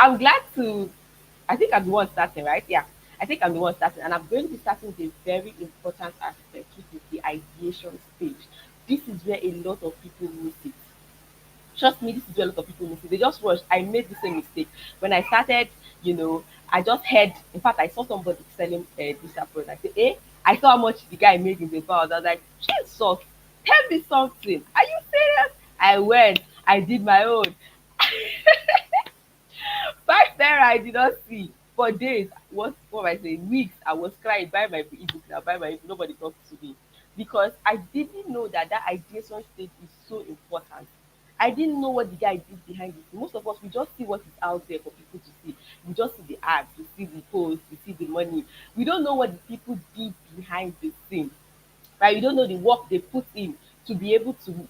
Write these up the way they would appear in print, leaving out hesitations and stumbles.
I'm glad to. I think I'm the one starting, right? Yeah. I think I'm the one starting, and I'm going to be starting with a very important aspect, which is the ideation stage. This is where a lot of people miss it. Trust me, this is where a lot of people miss it. They just watched. I made the same mistake when I started. You know, I just heard. In fact, I saw somebody selling digital product. I said, "Eh." I saw how much the guy made in the pound. I was like, Jesus, tell me something. Are you serious? I went. I did my own. 5 naira I did not see for days. What am I saying? Weeks. I was crying. Buy my ebook now. Buy my ebook. Nobody talked to me because I didn't know that ideation stage is so important. I didn't know what the guy did behind it. Most of us we just see what is out there for people to see. We just see the ads, we see the posts, we see the money. We don't know what the people did behind the scene. Right? We don't know the work they put in to be able to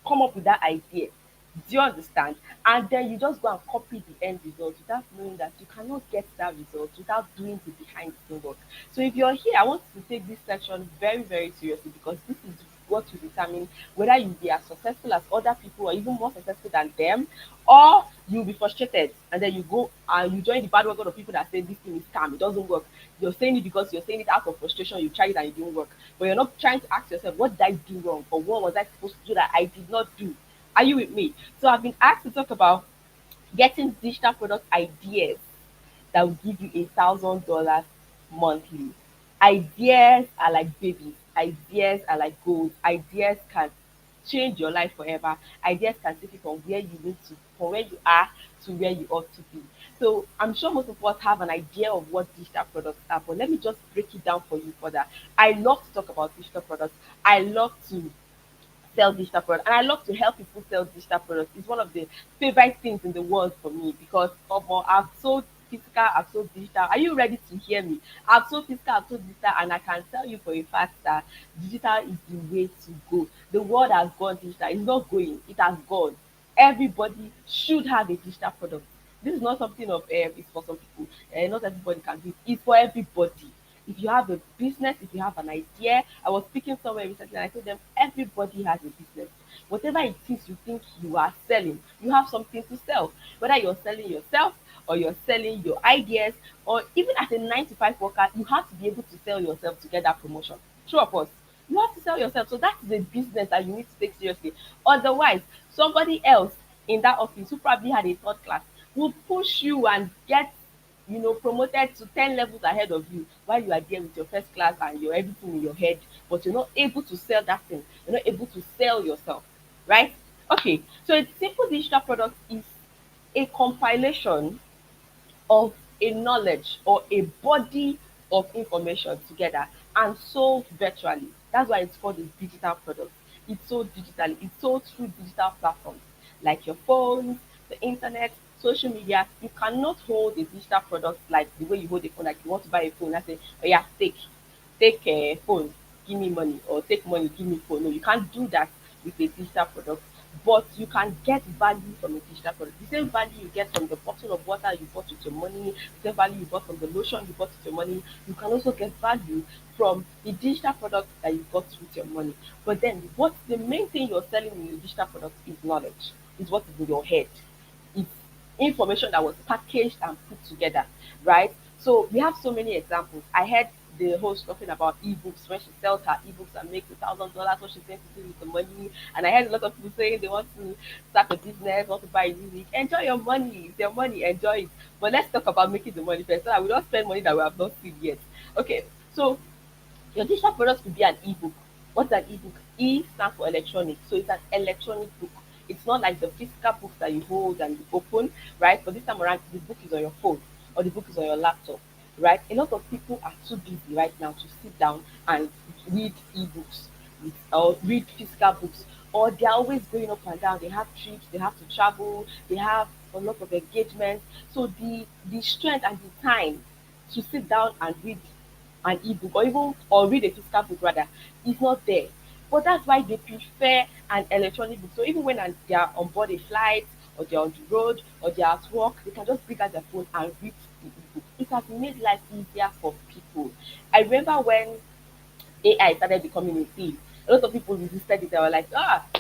come up with that idea. Do you understand? And then you just go and copy the end result without knowing that you cannot get that result without doing the behind the scene work. So if you're here, I want you to take this section very, very seriously because this is what will determine whether you'll be as successful as other people or even more successful than them, or you'll be frustrated and then you go and you join the bad work of people that say this thing is scam, it doesn't work. You're saying it because you're saying it out of frustration, you tried it and it didn't work. But you're not trying to ask yourself, what did I do wrong? Or what was I supposed to do that I did not do? Are you with me? So I've been asked to talk about getting digital product ideas that will give you $1,000 monthly. Ideas are like babies. Ideas are like gold. Ideas can change your life forever. Ideas can take you from where you need to, from where you are to where you ought to be. So I'm sure most of us have an idea of what digital products are, but let me just break it down for you further. I love to talk about digital products. I love to sell digital products. And I love to help people sell digital products. It's one of the favorite things in the world for me because I've sold physical, I've sold digital. Are you ready to hear me? I've sold physical, I've sold digital, and I can tell you for a fact that digital is the way to go. The world has gone digital. It's not going, it has gone. Everybody should have a digital product. This is not something of it's for some people. Not everybody can do it. It's for everybody. If you have a business, if you have an idea, I was speaking somewhere recently and I told them everybody has a business. Whatever it is you think you are selling, you have something to sell. Whether you're selling yourself or you're selling your ideas, or even as a 9 to 5 worker, you have to be able to sell yourself to get that promotion. True of course. You have to sell yourself. So that is a business that you need to take seriously. Otherwise, somebody else in that office who probably had a third class will push you and get promoted to 10 levels ahead of you while you are there with your first class and your everything in your head, but you're not able to sell that thing. You're not able to sell yourself, right? Okay, so a simple digital product is a compilation of a knowledge or a body of information together and sold virtually. That's why it's called a digital product. It's sold digitally. It's sold through digital platforms like your phones, the internet, social media. You cannot hold a digital product like the way you hold a phone. Like you want to buy a phone, I say, oh yeah, take a phone, give me money, or take money, give me phone. No, you can't do that with a digital product. But you can get value from a digital product. The same value you get from the bottle of water you bought with your money, the same value you bought from the lotion you bought with your money, you can also get value from the digital product that you bought with your money. But then what's the main thing you're selling in your digital product is knowledge, is what is in your head. It's information that was packaged and put together, right? So we have so many examples. I heard the host talking about ebooks when she sells her ebooks and makes $1,000. What she's going to do with the money. And I heard a lot of people saying they want to start a business, want to buy a music. Enjoy your money. It's your money. Enjoy it. But let's talk about making the money first, so that we don't spend money that we have not seen yet. Okay. So your digital product could be an ebook. What's an ebook? E stands for electronic. So it's an electronic book. It's not like the physical books that you hold and you open, right? But this time around, the book is on your phone or the book is on your laptop, right? A lot of people are too busy right now to sit down and read ebooks or read physical books, or they're always going up and down. They have trips, they have to travel, they have a lot of engagements. So the strength and the time to sit down and read an ebook or even or read a physical book rather is not there. But that's why they prefer an electronic book. So even when they are on board a flight or they're on the road or they're at work, they can just bring out their phone and read the ebook. It has made life easier for people. I remember when AI started becoming a thing, a lot of people resisted it. They were like,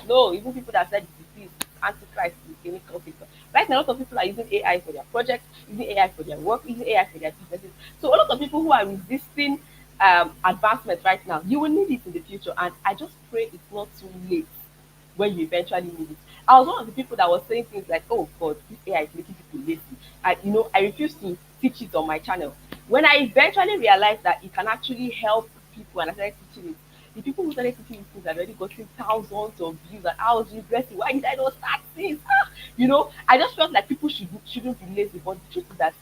no, even people that said it is antichrist is chemical thing. Right now, a lot of people are using AI for their projects, using AI for their work, using AI for their businesses. So a lot of people who are resisting advancement right now, you will need it in the future. And I just pray it's not too late when you eventually need it. I was one of the people that was saying things like, "Oh God, this AI is making people lazy." I refuse to teach it on my channel. When I eventually realized that it can actually help people, and I started teaching it, the people who started teaching these things have already gotten thousands of views, and I was regretting, why did I not start this? I just felt like people shouldn't be lazy. But the truth is that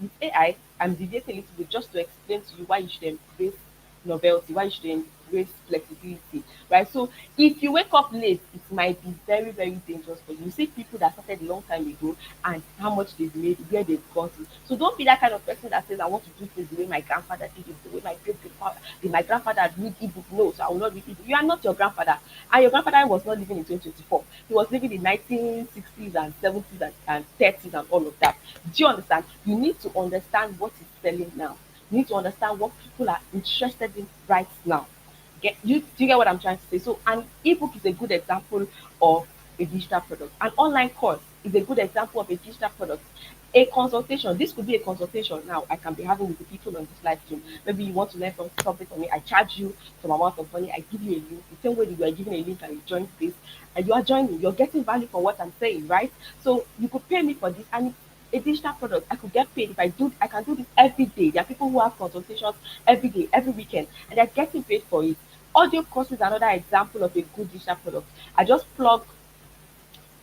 with AI, I'm deviating a little bit just to explain to you why you should embrace novelty, why you should embrace flexibility, right? So if you wake up late, it might be very, very dangerous for you. You see people that started a long time ago and how much they've made, where they've gone to. So don't be that kind of person that says, I want to do things the way my grandfather did it, the way my grandfather read ebook. No, so I will not read ebook. You are not your grandfather. And your grandfather was not living in 2024. He was living in 1960s and 70s and 30s and all of that. Do you understand? You need to understand what is selling now. You need to understand what people are interested in right now. Do you get what I'm trying to say? So an ebook is a good example of a digital product. An online course is a good example of a digital product. A consultation, this could be a consultation now I can be having with the people on this live stream. Maybe you want to learn from something from me. I charge you some amount of money, I give you a link. The same way that you are giving a link and you join this, and you are joining, you're getting value for what I'm saying, right? So you could pay me for this, and a digital product. I could get paid if I can do this every day. There are people who have consultations every day, every weekend, and they're getting paid for it. Audio course is another example of a good digital product. I just plug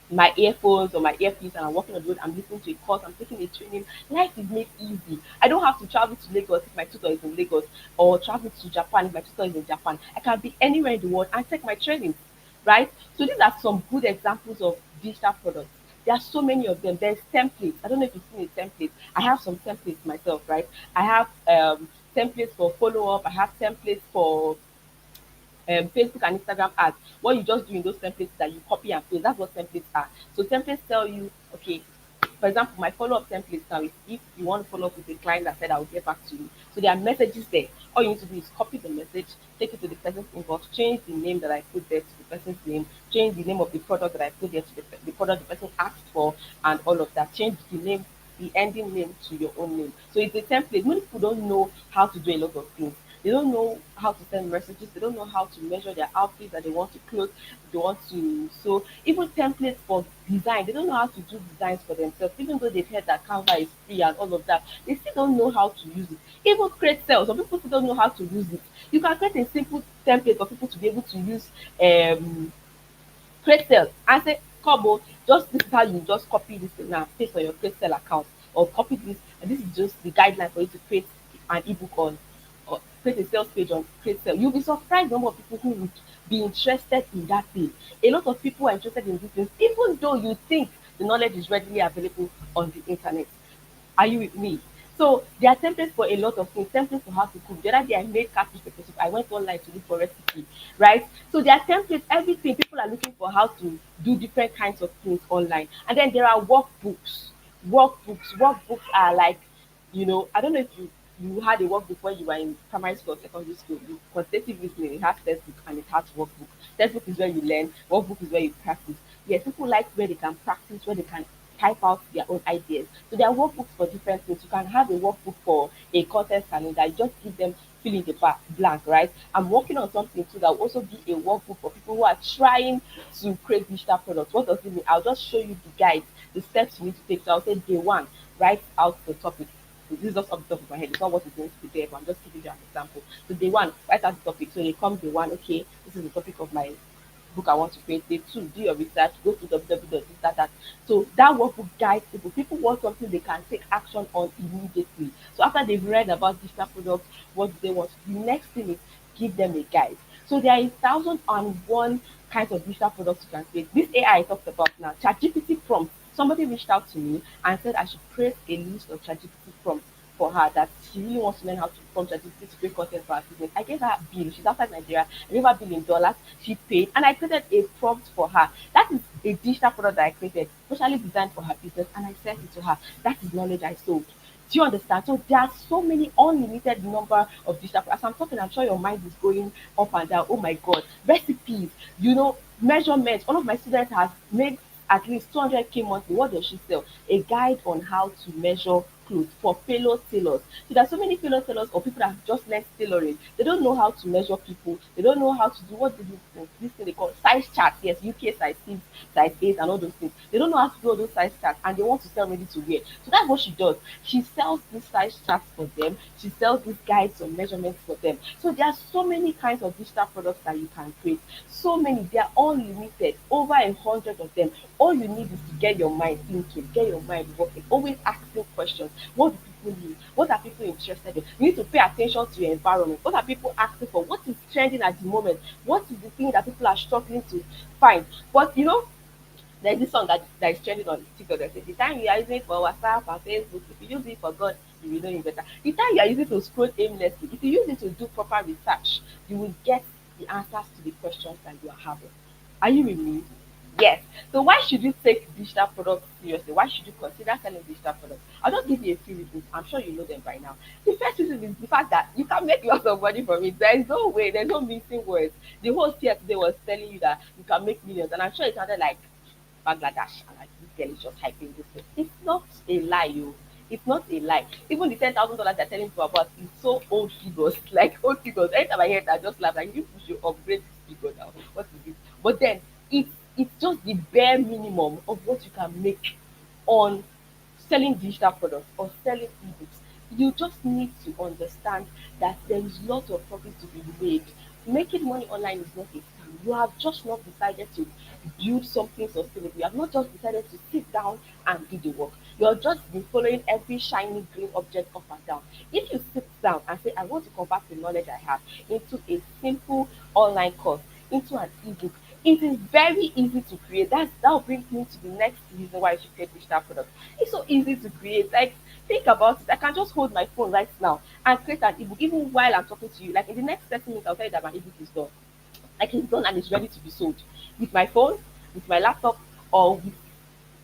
my earphones or my earpiece and I'm walking on the road, I'm listening to a course, I'm taking a training. Life is made easy. I don't have to travel to Lagos if my tutor is in Lagos, or travel to Japan if my tutor is in Japan. I can be anywhere in the world and take my trainings, right? So these are some good examples of digital products. There are so many of them. There's templates. I don't know if you've seen a template. I have some templates myself, right? I have templates for follow up. I have templates for Facebook and Instagram ads. What you just do in those templates is that you copy and paste. That's what templates are. So templates tell you, okay, for example, my follow-up template now is if you want to follow up with a client that said I will get back to you. So there are messages there. All you need to do is copy the message, take it to the person's inbox, change the name that I put there to the person's name, change the name of the product that I put there to the product the person asked for, and all of that. Change the name, the ending name to your own name. So it's a template. Many people don't know how to do a lot of things. They don't know how to send messages. They don't know how to measure their outfits that they want to clothe. They want to so even templates for design. They don't know how to do designs for themselves. Even though they've heard that Canva is free and all of that, they still don't know how to use it. Even create sales. Some people still don't know how to use it. You can create a simple template for people to be able to use Cradesale and say, Kobo, just this is how you just copy this thing now, paste on your Cradesale account, or copy this, and this is just the guideline for you to create an ebook on, or create a sales page on Cradesale. You'll be surprised the number of people who would be interested in that thing. A lot of people are interested in these things, even though you think the knowledge is readily available on the internet. Are you with me? So there are templates for a lot of things, templates for how to cook. The other day I made catfish pepper soup. I went online to look for recipe, right? So there are templates, everything. People are looking for how to do different kinds of things online. And then there are workbooks. Workbooks are like, I don't know if you had a workbook when you were in primary school or secondary school. You quantitative reasoning, it has textbook and it has workbook. Textbook is where you learn, workbook is where you practice. Yes, people like where they can practice, where they can type out their own ideas. So there are workbooks for different things. You can have a workbook for a content calendar. You just give them fill in the blank, right? I'm working on something too that will also be a workbook for people who are trying to create digital products. What does it mean? I'll just show you the guides, the steps you need to take. So I'll say day one, write out the topic. This is just off the top of my head. It's not what is going to be there, but I'm just giving you an example. So day one, write out the topic. So they come day one, okay, this is the topic of my book I want to create. Day two, do your research, go to www.this. So that workbook guides people. People want something they can take action on immediately. So after they've read about digital products, what do they want to do? Next thing is give them a guide. So there is 1,001 kinds of digital products you can create. This AI talked about now, ChatGPT prompts. Somebody reached out to me and said I should create a list of ChatGPT prompts for her that she really wants to learn how to prompt ChatGPT to create content for her business. I gave her a bill. She's outside Nigeria. I gave her a bill in dollars. She paid, and I created a prompt for her. That is a digital product that I created, specially designed for her business, and I sent it to her. That is knowledge I sold. Do you understand? So there are so many unlimited number of digital products. As I'm talking, I'm sure your mind is going up and down. Oh my God, recipes, measurements. One of my students has made at least 200K monthly. What does she sell? A guide on how to measure clothes for fellow tailors. So there's so many fellow tailors or people that have just learned tailoring. They don't know how to measure people. They don't know how to do what this thing they call size charts. Yes, UK size 6, size 8, and all those things. They don't know how to do all those size charts, and they want to sell ready to wear. So that's what she does. She sells these size charts for them. She sells these guides or measurements for them. So there are so many kinds of digital products that you can create. So many. They are all limited. Over 100 of them. All you need is to get your mind thinking, get your mind working, always asking questions. What do people need? What are people interested in? You need to pay attention to your environment. What are people asking for? What is trending at the moment? What is the thing that people are struggling to find? But there's this song that is trending on TikTok that says the time you are using it for WhatsApp and Facebook, if you use it for God, you will know it better. The time you are using it to scroll aimlessly, if you use it to do proper research, you will get the answers to the questions that you are having. Are you with me? Yes. So why should you take digital products seriously? Why should you consider selling digital products? I'll just give you a few reasons. I'm sure you know them by now. The first reason is the fact that you can make lots of money from it. There is no way, there's no missing words. The whole here today was telling you that you can make millions, and I'm sure it sounded like Bangladesh and like this girl is just hyping this thing. It's not a lie, you. It's not a lie. Even the $10,000 they're telling you about is so old figures, like old figures. Anytime I hear it, I just laugh. Like you should upgrade this figure now. What is it? But then it's just the bare minimum of what you can make on selling digital products or selling ebooks. You just need to understand that there is lots of profit to be made. Making money online is not a scam. You have just not decided to build something sustainable. You have not just decided to sit down and do the work. You're just been following every shiny green object up and down. If you sit down and say, I want to convert the knowledge I have into a simple online course, into an ebook, it is very easy to create. That will bring me to the next reason why you should create digital products. It's so easy to create. Like think about it. I can just hold my phone right now and create an ebook even while I'm talking to you. Like in the next 30 minutes, I'll tell you that my ebook is done. Like it's done and it's ready to be sold with my phone, with my laptop, or with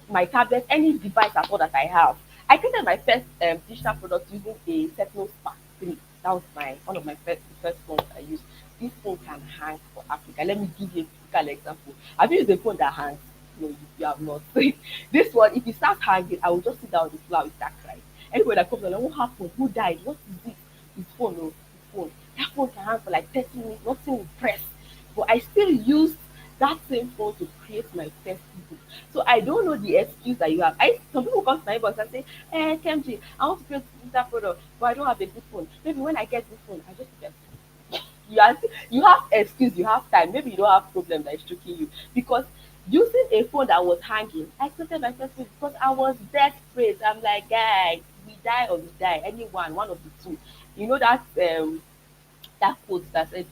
my tablet, any device at all that I have. I created my first digital product using a Techno Spark 3. That was my one of my first phones I used. This phone can hang for Africa. Let me give you a physical example. Have you used a phone that hangs? No, you have not. This one, if it starts hanging, I will just sit down on the floor and start crying. Anybody that comes along, what happened? Who died? What is this? His phone, no, his phone. That phone can hang for like 30 minutes, nothing will press. But I still used that same phone to create my first ebook. So I don't know the excuse that you have. Some people come to my inbox and say, Kemjii, I want to create a digital product, but I don't have a good phone. Maybe when I get this phone, I just get you have excuse, you have time. Maybe you don't have problem that is choking you because using a phone that was hanging, I created my first phone because I was desperate. I'm like, guys, we die or we die, anyone, one of the two. You know that quote that said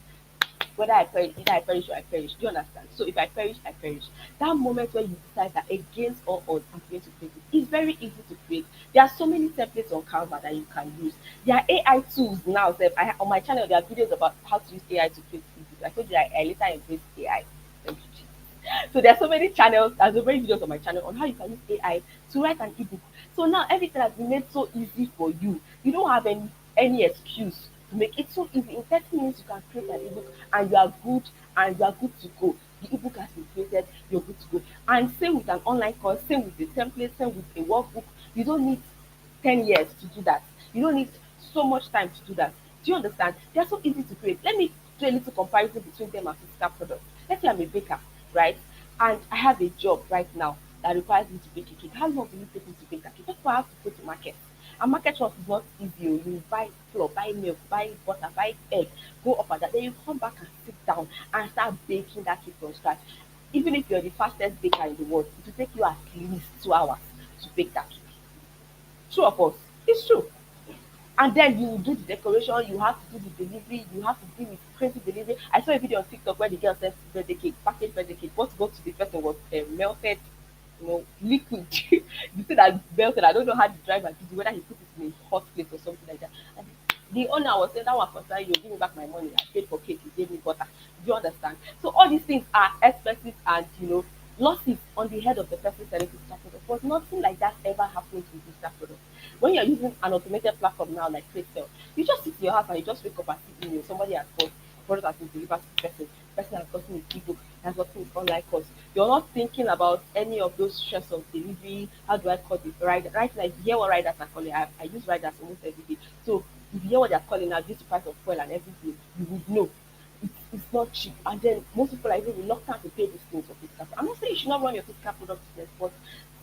whether I perish, either I perish or I perish. Do you understand? So if I perish, I perish. That moment when you decide that against all odds, I'm going to create it, it's very easy to create. There are so many templates on Canva that you can use. There are AI tools now. So on my channel, there are videos about how to use AI to create videos. I told you I later embraced AI. Thank you, Jesus. So there are so many channels, there's so many videos on my channel on how you can use AI to write an ebook. So now everything has been made so easy for you. You don't have any excuse to make it so easy. In 30 minutes you can create an ebook and you are good to go. The ebook has been created, you're good to go. And same with an online course, same with the template, same with a workbook. You don't need 10 years to do that. You don't need so much time to do that. Do you understand? They're so easy to create. Let me do a little comparison between them and physical products. Let's say I'm a baker, right? And I have a job right now that requires me to bake a cake. How long will it take me to bake that cake? First of all, I have to go to market. And market rush is not easy. You buy flour, buy milk, buy butter, buy egg, go up and down. Then you come back and sit down and start baking that cake from scratch. Even if you're the fastest baker in the world, it will take you at least 2 hours to bake that cake. True or false? It's true. And then you do the decoration, you have to do the delivery, you have to deal with crazy delivery. I saw a video on TikTok where the girl sent birthday cake, packaged birthday cake. What got to the person was melted, liquid. The thing that melted, I don't know how the driver did it, whether he put it in a hot plate or something like that. And the owner was saying, that one concern you, give me back my money. I paid for cake, you gave me butter. Do you understand? So all these things are expenses and losses on the head of the person selling digital products. But nothing like that ever happens with digital products. When you're using an automated platform now like CrateSell, you just sit in your house and you just wake up and see email. Somebody has bought, product has been delivered to the person. person has gotten his ebook, has gotten his online course. You're not thinking about any of those stress of delivery. How do I call it? Right now, if you hear what riders are calling, I use riders almost every day. So if you hear what they're calling now, due to price of fuel and everything, you would know it's not cheap. And then most people are even reluctant to pay these things for physical. I'm not saying you should not run your physical product business, but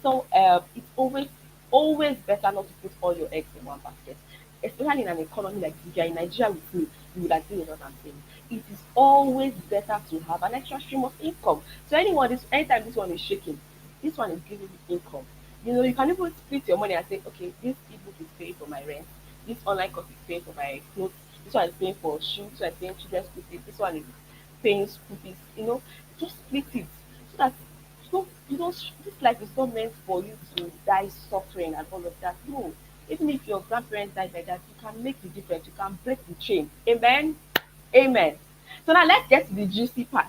so it's always better not to put all your eggs in one basket. Especially in an economy like this, if you're in Nigeria with me, you would agree with what I'm saying. It is always better to have an extra stream of income. So anytime this one is shaking, this one is giving you income. You can even split your money and say, okay, this ebook is paying for my rent, this online course is paying for my clothes, this one is paying for shoes, this one is paying children's school fees, this one is paying school fees, just split it so that this life is not meant for you to die suffering and all of that. No. Even if your grandparents died like that, you can make the difference. You can break the chain. Amen. Amen. So now let's get to the juicy part.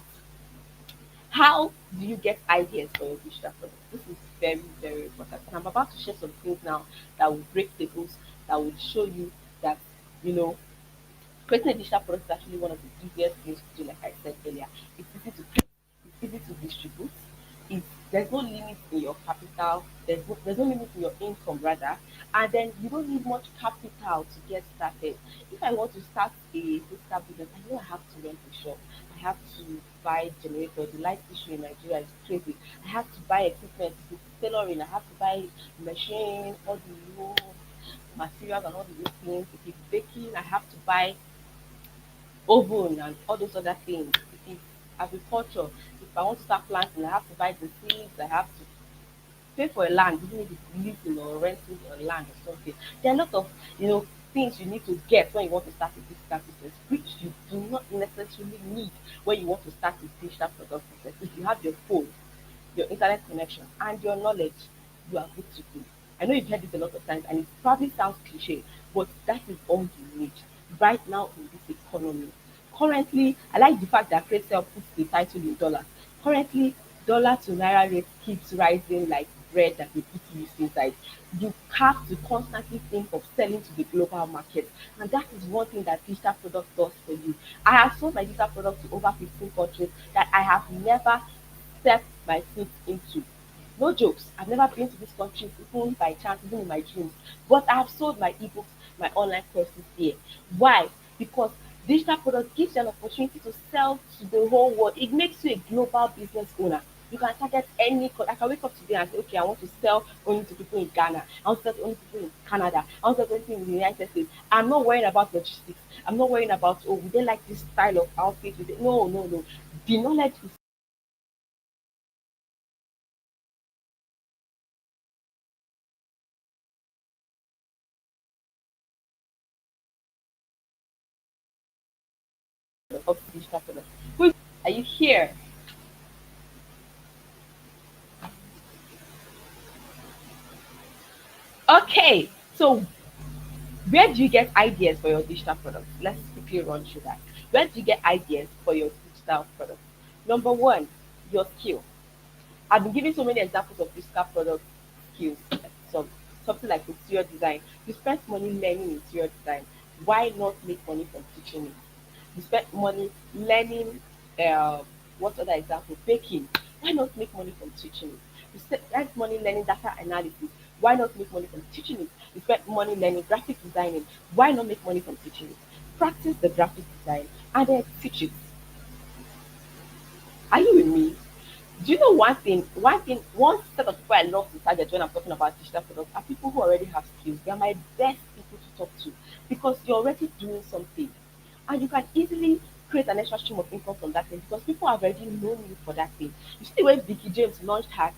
How do you get ideas for your digital products? This is very, very important. And I'm about to share some things now that will break tables, that will show you that, you know, creating a digital product is actually one of the easiest things to do, like I said earlier. It's easy to create, it's easy to distribute. There's no limit in your capital, there's no limit in your income rather, and then you don't need much capital to get started. If I want to start a physical business, I know I have to rent a shop. I have to buy generators. The light issue in Nigeria is crazy. I have to buy equipment, if it's tailoring, I have to buy machine, all the new materials and all the things. If it's baking, I have to buy oven and all those other things. If it's agriculture, if I want to start planting, I have to buy the seeds, I have to pay for a land, even if it's leasing or renting a land or something. There are a lot of things you need to get when you want to start a digital business, which you do not necessarily need when you want to start a digital product business. If you have your phone, your internet connection, and your knowledge, you are good to go. I know you've heard this a lot of times, and it probably sounds cliche, but that is all you need right now in this economy. Currently, I like the fact that Craigslist puts the title in dollars. Currently, dollar to naira rate keeps rising like bread that they put yeast inside. You have to constantly think of selling to the global market, and that is one thing that digital product does for you. I have sold my digital product to over 15 countries that I have never step my foot into. No jokes. I've never been to this country even by chance, even in my dreams. But I have sold my ebooks, my online courses there. Why? Because digital product gives you an opportunity to sell to the whole world. It makes you a global business owner. You can target I can wake up today and say, okay, I want to sell only to people in Ghana. I want to sell to only people in Canada. I want to sell to people in the United States. I'm not worrying about logistics. I'm not worrying about, oh, would they like this style of outfit? No, no, no. The knowledge is of digital product. Are you here? Okay. So where do you get ideas for your digital products? Let's quickly run through that. Where do you get ideas for your digital products? Number one, your skill. I've been giving so many examples of physical product skills, some something like interior design. You spend money learning interior design. Why not make money from teaching it? You spend money learning what other example? Baking. Why not make money from teaching it? You spend money learning data analysis. Why not make money from teaching it? You spend money learning graphic designing. Why not make money from teaching it? Practice the graphic design and then teach it. Are you with me? Do you know one set of people I love to target when I'm talking about digital products are people who already have skills. They are my best people to talk to because you're already doing something and you can easily create an extra stream of income from that thing because people have already known you for that thing. You see, when Vicky James launched her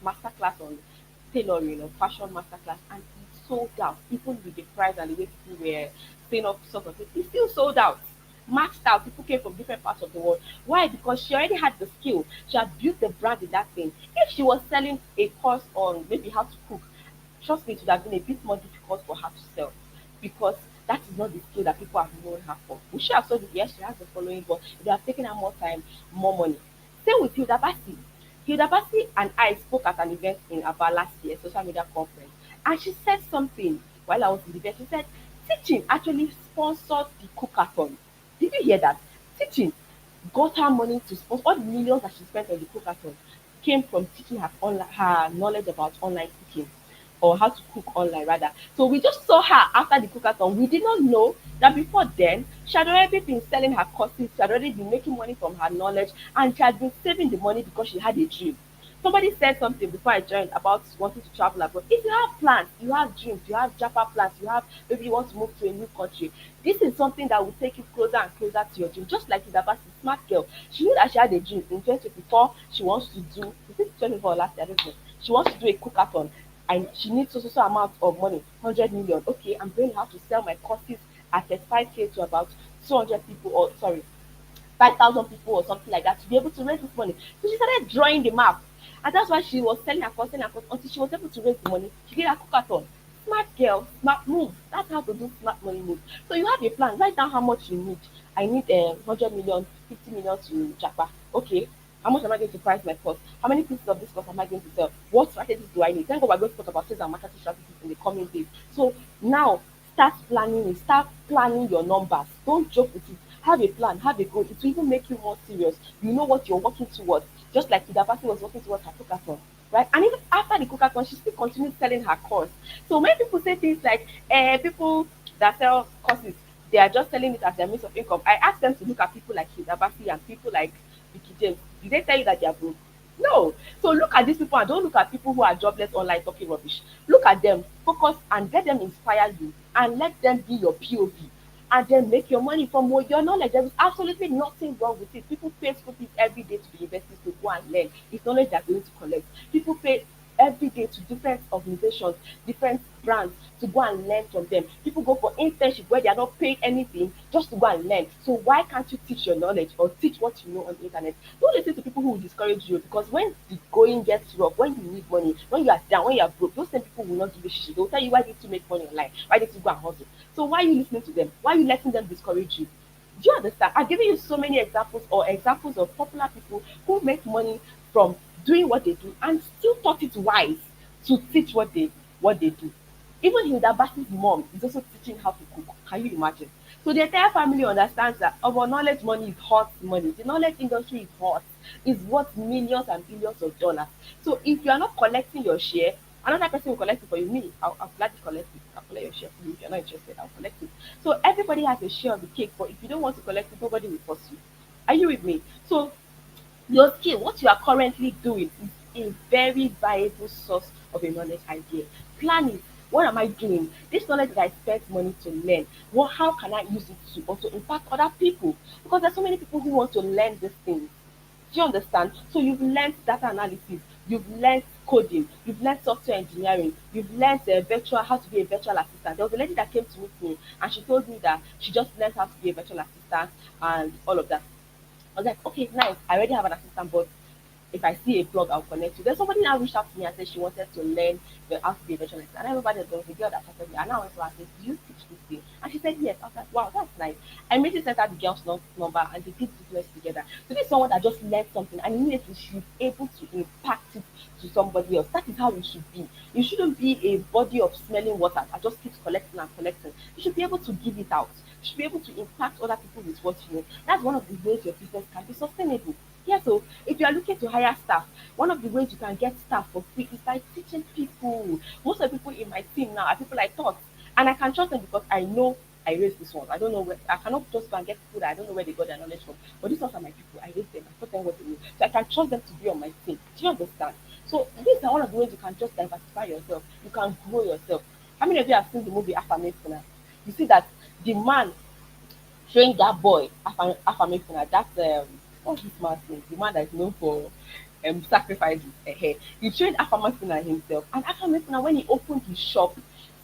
master class on tailoring or fashion master class, and it sold out, even with the price and the way people were saying up sort of it, it still sold out. Maxed out. People came from different parts of the world. Why? Because she already had the skill. She had built the brand in that thing. If she was selling a course on maybe how to cook, trust me, it would have been a bit more difficult for her to sell because that is not the skill that people have known her for. We should have sold it. Yes, she has the following, but it would have taken her more time, more money. Same with Hilda Basi. Hilda Basi and I spoke at an event in Aba last year, social media conference, and she said something while I was in the event. She said, teaching actually sponsored the cookathon. Did you hear that? teaching. Got her money to sponsor all the millions that she spent on the cookathon came from teaching her knowledge about online cooking or how to cook online rather. So we just saw her after the cookathon. We did not know that before then she had already been selling her courses, she had already been making money from her knowledge, and she had been saving the money because she had a dream. Somebody said something before I joined about wanting to travel abroad. If you have plans, you have dreams, you have Japa plans, you have maybe you want to move to a new country. This is something that will take you closer and closer to your dream. Just like Idabasi, smart girl. She knew that she had a dream in 2024. She wants to do, is it 24 last year? I don't know. She wants to do a cookathon and she needs so amount of money, 100 million. Okay, I'm going to have to sell my courses at 35K to about 200 people, or sorry, 5,000 people or something like that to be able to raise this money. So she started drawing the map. And that's why she was selling her course until she was able to raise the money. She did a cookathon. Smart girl, smart move. That's how to do smart money move. So you have a plan. Write down how much you need. I need 100 million, 50 million to Japa. Okay. How much am I going to price my course? How many pieces of this course am I going to sell? What strategies do I need? Thank God we're going to talk about sales and marketing strategies in the coming days. So now start planning it. Start planning your numbers. Don't joke with it. Have a plan, have a goal. It will even make you more serious. You know what you're working towards. Just like Idabasi was working towards her cookathon, right? And even after the cookathon, she still continued selling her course. So when people say things like, people that sell courses, they are just selling it as their means of income. I ask them to look at people like Idabasi and people like Vicky James. Did they tell you that they are broke? No. So look at these people and don't look at people who are jobless online talking rubbish. Look at them, focus and let them inspire you and let them be your POV and then make your money from what your knowledge. There is absolutely nothing wrong with it. People pay school fees every day to the universities to go and learn. It's knowledge they're going to collect. People pay every day to different organizations, different brands to go and learn from them. People go for internship where they are not paid anything just to go and learn. So why can't you teach your knowledge or teach what you know on the internet? Don't listen to people who will discourage you because when the going gets rough, when you need money, when you are down, when you are broke, those same people will not give a shit. They'll tell you why did you make money online? Why did you go and hustle? So why are you listening to them? Why are you letting them discourage you? Do you understand? I've given you so many examples or examples of popular people who make money from doing what they do and still thought it wise to teach what they do. Even Hilda Bassi's mom is also teaching how to cook. Can you imagine? So the entire family understands that our knowledge money is hot money. The knowledge industry is hot. It's worth millions and billions of dollars. So if you are not collecting your share, another person will collect it for you. Me, I'll gladly collect it. I'll collect your share for you. If you're not interested, I'll collect it. So everybody has a share of the cake, but if you don't want to collect it, nobody will force you. Are you with me? So your skill, what you are currently doing, is a very viable source of a knowledge idea. Plan it. What am I doing? This knowledge that I spent money to learn, how can I use it to also impact other people? Because there's so many people who want to learn these things. Do you understand? So you've learned data analysis, you've learned coding, you've learned software engineering, you've learned how to be a virtual assistant. There was a lady that came to meet me and she told me that she just learned how to be a virtual assistant and all of that. I was like, okay, nice. I already have an assistant, but if I see a blog, I'll connect you. Then somebody now reached out to me and said she wanted to learn how to be a virtual assistant. And I remember there was a girl that chatted me, and I went to her and said, do you teach this thing? And she said, yes. I was like, wow, that's nice. I immediately sent her the girl's number, and they did business together. So this is someone that just learned something, and immediately she's able to impact it to somebody else. That is how it should be. You shouldn't be a body of smelling water that just keeps collecting and collecting. You should be able to give it out. You should be able to impact other people with what you know. That's one of the ways your business can be sustainable. Yeah, so if you are looking to hire staff, one of the ways you can get staff for free is by teaching people. Most of the people in my team now are people I taught, and I can trust them because I know I raised this one. I don't know where I cannot just go and get people that I don't know where they got their knowledge from. But these ones are my people. I raised them. I taught them what they know. So I can trust them to be on my team. Do you understand? So these are one of the ways you can just diversify yourself. You can grow yourself. How many of you have seen the movie Affirmation? You see that the man trained that boy Affirmation. That's what's this man's name? The man that is known for sacrifices. He trained Affirmation himself. And Affirmation, when he opened his shop,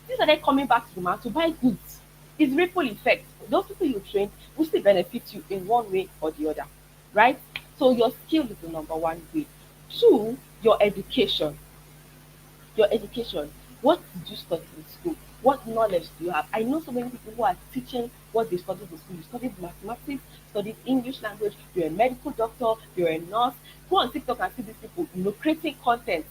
things started coming back to the man to buy goods. It's ripple effect. Those people you train will still benefit you in one way or the other, right? So your skill is the number one way. Two, your education. Your education. What did you study in school? What knowledge do you have? I know so many people who are teaching what they studied in school. You studied mathematics, studied English language, you're a medical doctor, you're a nurse. Go on TikTok and see these people, creating content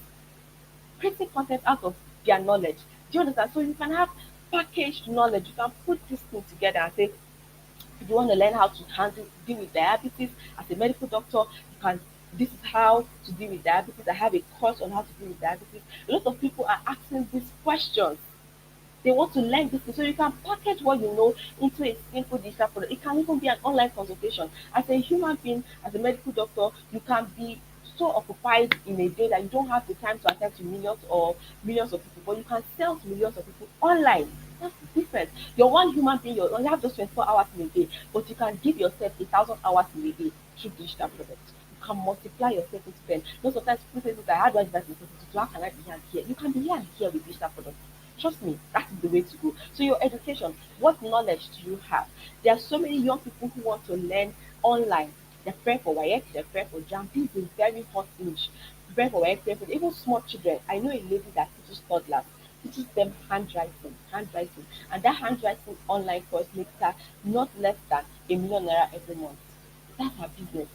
out of their knowledge. Do you understand? So you can have packaged knowledge. You can put this thing together and say, If you want to learn how to handle deal with diabetes as a medical doctor, you can. This is how to deal with diabetes. I have a course on how to deal with diabetes. A lot of people are asking these questions. They want to learn this thing. So you can package what you know into a simple digital product. It can even be an online consultation. As a human being, as a medical doctor, you can be so occupied in a day that you don't have the time to attend to millions of people, but you can sell to millions of people online. That's different. You're one human being, you have just 24 hours in a day, but you can give yourself 1,000 hours in a day through digital products. You can multiply yourself into spend. You know, sometimes people say, "Look, I had one advice in so how can I be here and here?" You can be here and here with digital products. Trust me, that is the way to go. So your education, what knowledge do you have? There are so many young people who want to learn online. They're preparing for WAEC, they're preparing for JAM. This is a very hot niche. Preparing for WAEC, preparing for even small children. I know a lady that teaches toddlers, teaches them handwriting. And that handwriting online course makes her not less than a 1 million naira every month. That's her business.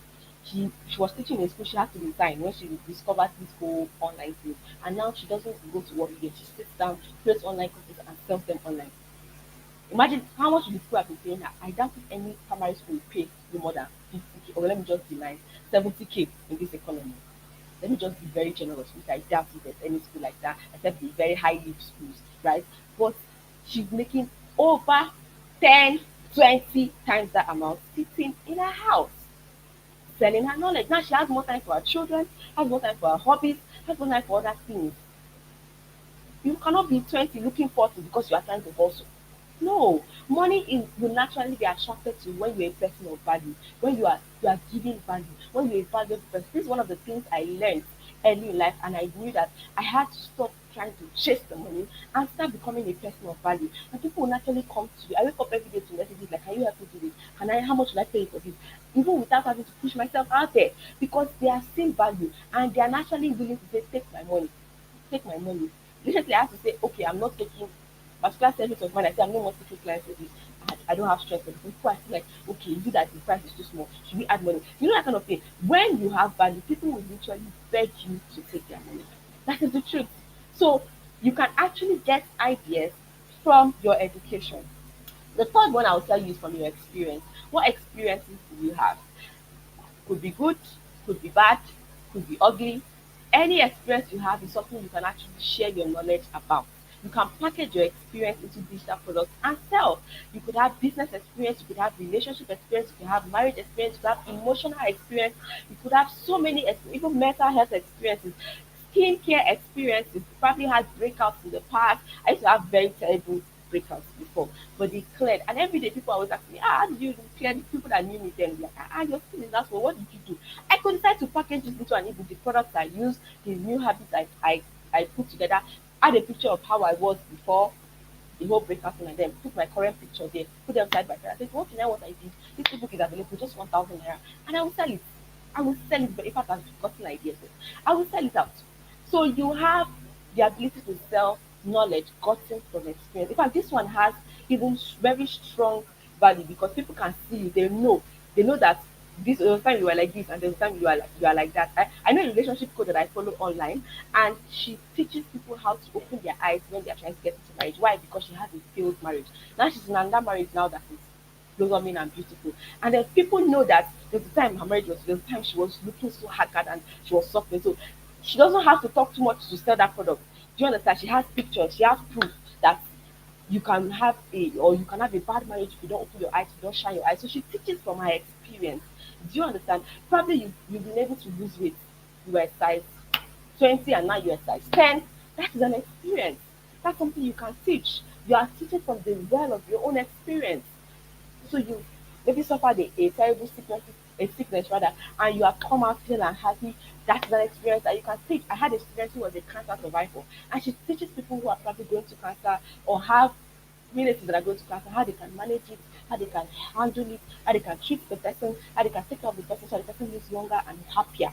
She was teaching in a school, she had to resign when she discovered this whole online thing. And now she doesn't go to work again. She sits down, creates online courses and sells them online. Imagine how much the school have been paying her. I doubt if any primary school will pay you more than 50k, or let me just be nice, 70k in this economy. Let me just be very generous, which I doubt if there's any school like that, except the very high leave schools, right? But she's making over 10, 20 times that amount sitting in her house, selling her knowledge. Now she has more time for her children, has more time for her hobbies, has more time for other things. You cannot be 20 looking 40 because you are trying to hustle. No, money is will naturally be attracted to when you're a person of value, when you are giving value, when you're a valuable person. This is one of the things I learned early in life, and I knew that I had to stop trying to chase the money and start becoming a person of value. And people will naturally come to you. I wake up every day to messages like, "Can you help me do this? Can I? How much will I pay you for this?" Even without having to push myself out there, because they are seeing value and they are naturally willing to say, "Take my money." Take my money. Recently, I have to say, okay, I'm not taking particular service of mine. I say I'm no more taking client service. I don't have strength for this. People are still like, okay, is it that the price is too small? Should we add money? You know that kind of thing. When you have value, people will literally beg you to take their money. That is the truth. So you can actually get ideas from your education. The third one I'll tell you is from your experience. What experiences do you have? Could be good, could be bad, could be ugly. Any experience you have is something you can actually share your knowledge about. You can package your experience into digital products and sell. You could have business experience, you could have relationship experience, you could have marriage experience, you could have emotional experience, you could have so many, even mental health experiences, skincare experiences. You probably had breakouts in the past. I used to have very terrible breakouts before, but they cleared. And every day people always ask me, how did you clear the people that knew me then? Like, your skin is that well, what did you do? I could decide to package this into an ebook, the products I use, the new habits I put together, add a picture of how I was before the whole breakout thing, and then put my current picture there, put them side by side. I said, what you know what I did? This ebook is available just 1,000 naira, and I will sell it. I will sell it, but in fact, I've gotten ideas. I will sell it out. So you have the ability to sell knowledge gotten from experience. In fact, this one has even very strong value because people can see you. They know that this there was time you were like this and there was time you are like that. I know a relationship code that I follow online, and she teaches people how to open their eyes when they are trying to get into marriage. Why? Because she has a failed marriage. Now she's in another marriage now that is blossoming and beautiful. And then people know that there's a time her marriage was there's a time she was looking so haggard and she was suffering. So she doesn't have to talk too much to sell that product. Do you understand? She has pictures, she has proof that you can have a bad marriage if you don't open your eyes, if you don't shine your eyes. So she teaches from her experience. Do you understand? Probably you've been able to lose weight. You were size 20 and now you're size 10. That is an experience. That's something you can teach. You are teaching from the well of your own experience. So you maybe suffered a terrible sickness rather, and you have come out feeling and happy. That's an experience that you can teach. I had a student who was a cancer survivor, and she teaches people who are probably going to cancer or have relatives that are going to cancer how they can manage it, how they can handle it, how they can treat the person, how they can take care of the person so the person lives longer and happier.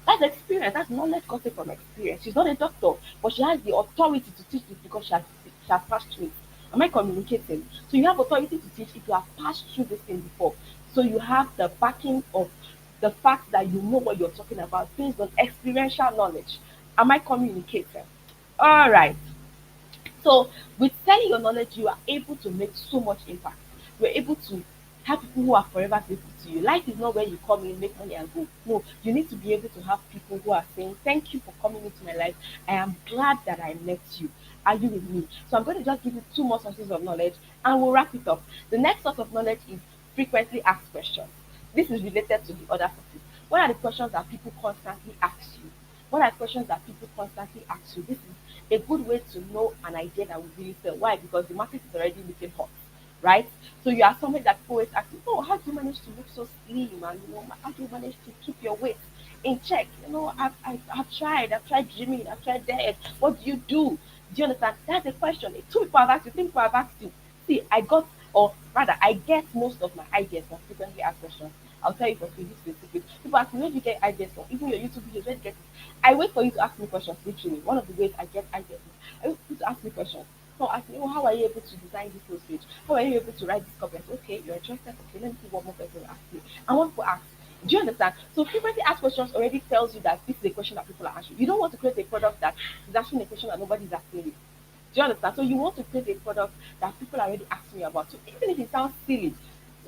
That's experience. That's knowledge gotten from experience. She's not a doctor, but she has the authority to teach this because she has passed through it. Am I communicating? So you have authority to teach if you have passed through this thing before. So you have the backing of the fact that you know what you're talking about based on experiential knowledge. Am I communicating? All right. So with selling your knowledge, you are able to make so much impact. You're able to Have people who are forever faithful to you. Life is not where you come in, make money and go. No, you need to be able to have people who are saying, thank you for coming into my life. I am glad that I met you. Are you with me? So I'm going to just give you two more sources of knowledge and we'll wrap it up. The next source of knowledge is frequently asked questions. This is related to the other sources. What are the questions that people constantly ask you? What are questions that people constantly ask you? This is a good way to know an idea that will really sell. Why? Because the market is already looking hot, right? So you are somebody that people always ask you, oh, how do you manage to look so slim? And how do you manage to keep your weight in check? I've tried gymming, I've tried diet. What do you do? Do you understand? That's a question. Two people have asked you, three people have asked you. See, or rather, I get most of my ideas from frequently asked questions. I'll tell you for free, this is a secret. People ask me, where do you get ideas from? Even your YouTube videos, where do you get it? I wait for you to ask me questions, literally. One of the ways I get ideas is I wait for you to ask me questions. So ask me, oh, how are you able to design this whole page? How are you able to write this copy? I say, okay, you're interested. Okay, let me see what more person will ask me. And what people ask. Do you understand? So frequently asked questions already tells you that this is a question that people are asking. You don't want to create a product that is asking a question that nobody's asking you. Do you understand? So you want to create a product that people are already asking you about. So even if it sounds silly,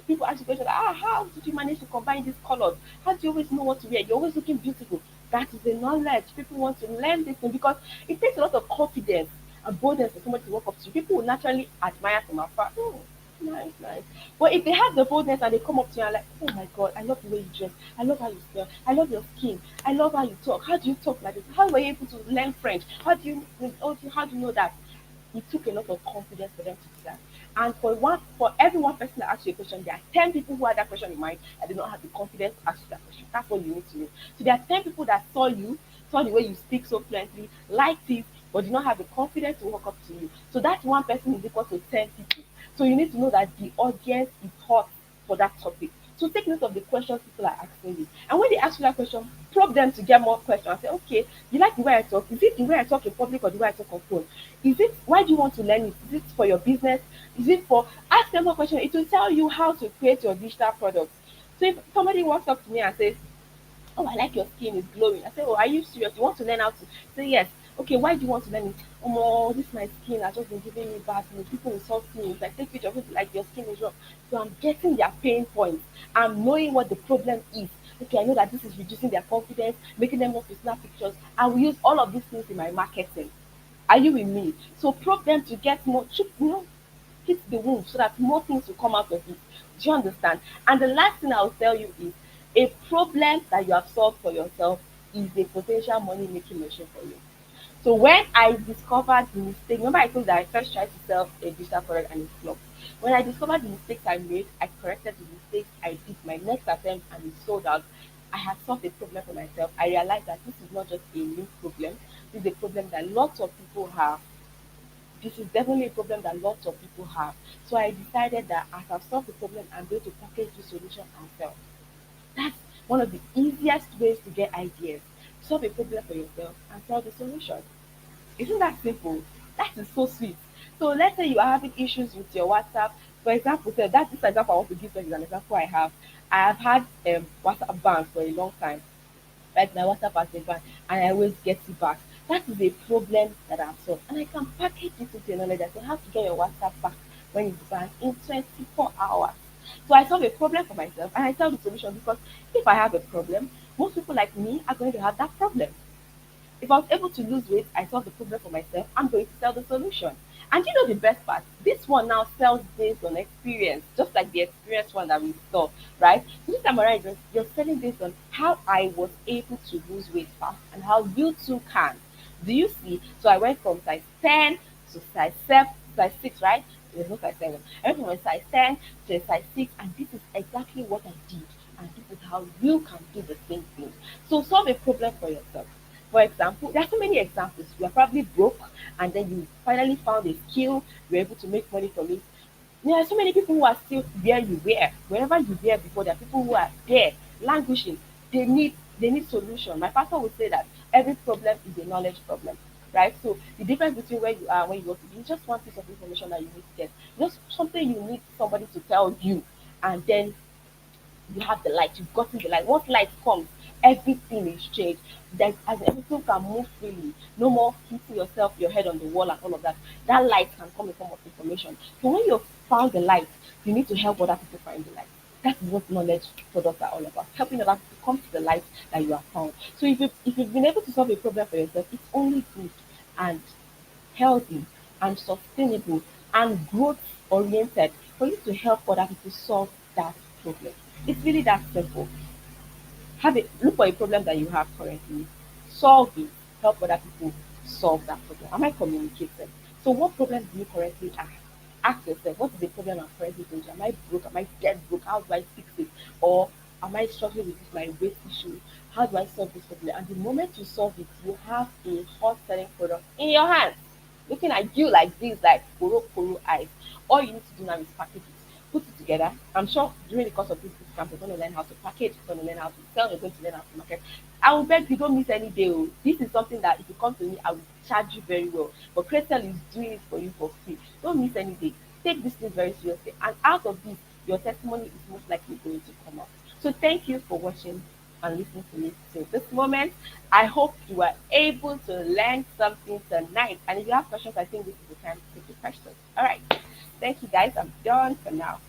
people ask you questions like, how did you manage to combine these colors? How do you always know what to wear? You're always looking beautiful. That is the knowledge. People want to learn this thing because it takes a lot of confidence and boldness for somebody to walk up to you. People will naturally admire from afar. Oh, nice, nice. But if they have the boldness and they come up to you and like, oh my god, I love the way you dress, I love how you smell, I love your skin, I love how you talk. How do you talk like this? How were you able to learn French? How do you know that? It took a lot of confidence for them to do that. And for every one person that asks you a question, there are 10 people who had that question in mind that did not have the confidence to ask you that question. That's what you need to know. So there are 10 people that saw the way you speak so fluently, liked it, but did not have the confidence to walk up to you. So that one person is equal to 10 people. So you need to know that the audience is hot for that topic. So take note of the questions people are asking you. And when they ask you that question, probe them to get more questions and say, okay, you like the way I talk? Is it the way I talk in public or the way I talk on phone? Is it why do you want to learn it? Is it for your business? Is it for ask them more questions? It will tell you how to create your digital products. So if somebody walks up to me and says, oh, I like your skin is glowing. I say, oh, are you serious? You want to learn how to say yes? Okay, why do you want to learn it? Oh, this my skin has just been giving me bad news. People insult me. If I take picture of it, like your skin is rough. So I'm getting their pain points. I'm knowing what the problem is. Okay, I know that this is reducing their confidence, making them want to snap pictures. I will use all of these things in my marketing. Are you with me? So probe them to get more, hit the wound so that more things will come out of it. Do you understand? And the last thing I'll tell you is a problem that you have solved for yourself is a potential money making machine for you. So when I discovered the mistake, remember I told you that I first tried to sell a digital product and it flopped. When I discovered the mistakes I made, I corrected the mistakes, I did my next attempt and it sold out. I had solved a problem for myself. I realized that this is not just a new problem, this is a problem that lots of people have. This is definitely a problem that lots of people have. So I decided that as I've solved the problem, I'm going to package the solution and sell. That's one of the easiest ways to get ideas. Solve a problem for yourself and sell the solution. Isn't that simple? That is so sweet. So let's say you are having issues with your WhatsApp. For example, so that's this example I want to give you is an example I have. I have had WhatsApp bans for a long time. Right, my WhatsApp has been banned and I always get it back. That is a problem that I've solved. And I can package it into a knowledge that you have to get your WhatsApp back when it's banned in 24 hours. So I solve a problem for myself and I tell the solution because if I have a problem, most people like me are going to have that problem. If I was able to lose weight, I solve the problem for myself, I'm going to sell the solution. And you know the best part? This one now sells based on experience, just like the experience one that we saw, right? So this time around, you're selling based on how I was able to lose weight fast and how you too can. Do you see? So I went from size 10 to size 7, size 6, right? There's no size 7. I went from a size 10 to a size 6, and this is exactly what I did. And this is how you can do the same thing. So solve a problem for yourself. For example, there are so many examples. You are probably broke and then you finally found a skill, you're able to make money from it. There are so many people who are still where you were. Wherever you were before, there are people who are there, languishing. They need solution. My pastor would say that every problem is a knowledge problem. Right? So the difference between where you are and where you want to be is just one piece of information that you need to get. Just something you need somebody to tell you and then You have the light, you've gotten the light. Once light comes, everything is changed. That as everything can move freely, no more hitting yourself, your head on the wall and all of that. That light can come in form of information. So when you've found the light, you need to help other people find the light. That's what knowledge products are all about. Helping other people come to the light that you have found. So if you've been able to solve a problem for yourself, it's only good and healthy and sustainable and growth oriented for you to help other people solve that problem. It's really that simple. Have it, look for a problem that you have currently, solve it, help other people solve that problem. Am I communicating? So what problem do you currently have? Ask yourself, what is the problem I'm currently going through? Am I broke? Am I dead broke? How do I fix it? Or am I struggling with this, my weight issue? How do I solve this problem? And the moment you solve it, you have a hot selling product in your hands, looking at you like this, like koro eyes. All you need to do now is package it, put it together. I'm sure during the course of this bootcamp, you're going to learn how to package, you're going to learn how to sell, you're going to learn how to market. I will beg you don't miss any day. Oh. This is something that if you come to me, I will charge you very well. But Crystal is doing it for you for free. Don't miss any day. Take this thing very seriously. And out of this, your testimony is most likely going to come out. So thank you for watching and listening to me till this moment. I hope you are able to learn something tonight. And if you have questions, I think this is the time to take your questions. All right. Thank you guys. I'm done for now.